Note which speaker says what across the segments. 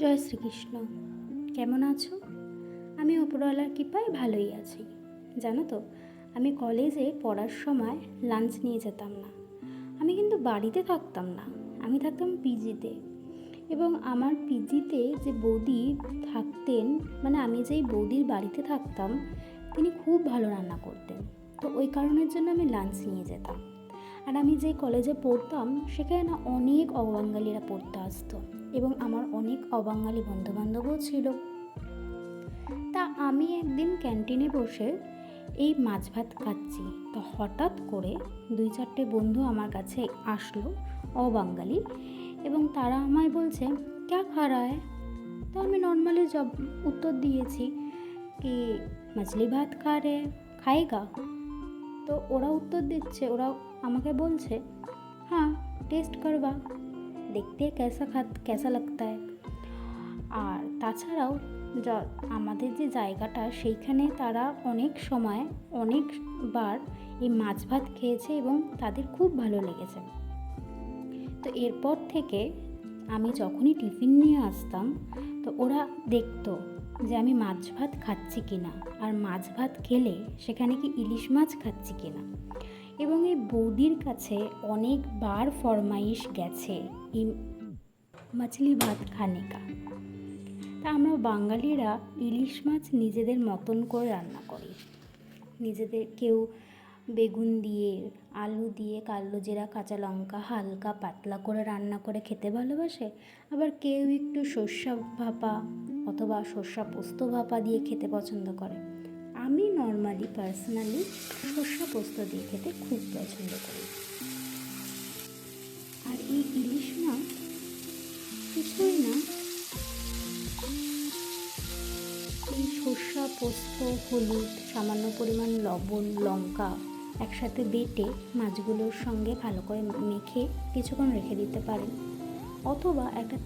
Speaker 1: জয় শ্রীকৃষ্ণ। কেমন আছো? আমি উপরওয়ালার কৃপায় ভালোই আছি। জানো তো, আমি কলেজে পড়ার সময় লাঞ্চ নিয়ে যেতাম না। আমি কিন্তু বাড়িতে থাকতাম না, আমি থাকতাম পিজিতে। এবং আমার পিজিতে যে বৌদি থাকতেন, মানে আমি যেই বৌদির বাড়িতে থাকতাম, তিনি খুব ভালো রান্না করতেন। তো ওই কারণের জন্য আমি লাঞ্চ নিয়ে যেতাম। আর আমি যে কলেজে পড়তাম সেখানে না অনেক অবাঙালিরা পড়তে আসতো, এবং আমার অনেক অবাঙালি বন্ধুবান্ধবও ছিল। তা আমি একদিন ক্যান্টিনে বসে এই মাছ ভাত খাচ্ছি, তো হঠাৎ করে 2-4টে বন্ধু আমার কাছে আসলো, অবাঙালি, এবং তারা আমায় বলছে ক্যা খা রা হ্যায়। তো আমি নর্মালি উত্তর দিয়েছি কি মাছলি ভাত খা রে, খায়েগা। তো ওরা উত্তর দিচ্ছে, ওরা আমাকে বলছে হ্যাঁ টেস্ট করবা, দেখতে कैसा लगता है। আর তাছাড়াও আমাদের যে জায়গাটা সেইখানে তারা অনেক সময় অনেকবার এই মাছ ভাত খেয়েছে এবং তাদের খুব ভালো লেগেছে। তো এরপর থেকে আমি যখনই টিফিন নিয়ে আসতাম, তো ওরা দেখতো যে আমি মাছ ভাত খাচ্ছি কিনা, আর মাছ ভাত খেলে সেখানে কি ইলিশ মাছ খাচ্ছি কিনা। এবং এই বৌদির কাছে অনেকবার ফরমাইশ গেছে এই মাছলি ভাত খানে কা। তা আমরা বাঙালিরা ইলিশ মাছ নিজেদের মতন করে রান্না করি। নিজেদের কেউ বেগুন দিয়ে, আলু দিয়ে, কালো জিরা, কাঁচা লঙ্কা হালকা পাতলা করে রান্না করে খেতে ভালোবাসে। আবার কেউ একটু সর্ষা ভাপা অথবা সর্ষা পোস্ত ভাপা দিয়ে খেতে পছন্দ করে। আমি পার্সোনালি সর্ষা পোস্ত দিয়ে খেতে খুব পছন্দ করি। আর এই ইলিশ মাছ কিছুই না, এই সর্ষা পোস্ত, হলুদ, সামান্য পরিমাণ লবণ, লঙ্কা একসাথে বেটে মাছগুলোর সঙ্গে ভালো করে মেখে কিছুক্ষণ রেখে দিতে পারেন। অথবা একটা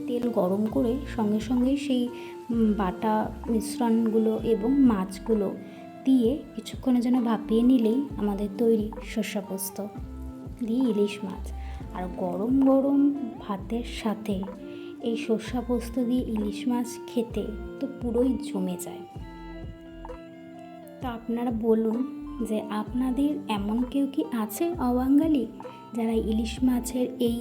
Speaker 1: তেল গরম করে সঙ্গে সঙ্গে সেই বাটা মিশ্রণগুলো এবং মাছগুলো দিয়ে কিছুক্ষণের জন্য ভাপিয়ে নিলেই আমাদের তৈরি সর্ষা পোস্ত দিয়ে ইলিশ মাছ। আর গরম গরম ভাতের সাথে এই সর্ষা পোস্ত দিয়ে ইলিশ মাছ খেতে তো পুরোই জমে যায়। তো আপনারা বলুন যে আপনাদের এমন কেউ কি আছে অবাঙালি যারা ইলিশ মাছের এই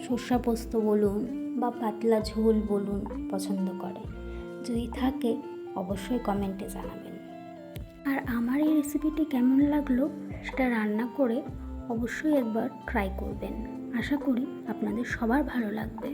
Speaker 1: সর্ষা পোস্ত বলুন বা পাতলা ঝোল বলুন পছন্দ করে? যদি থাকে অবশ্যই কমেন্টে জানাবেন। আর আমার এই রেসিপিটি কেমন লাগলো সেটা রান্না করে অবশ্যই একবার ট্রাই করবেন। আশা করি আপনাদের সবার ভালো লাগবে।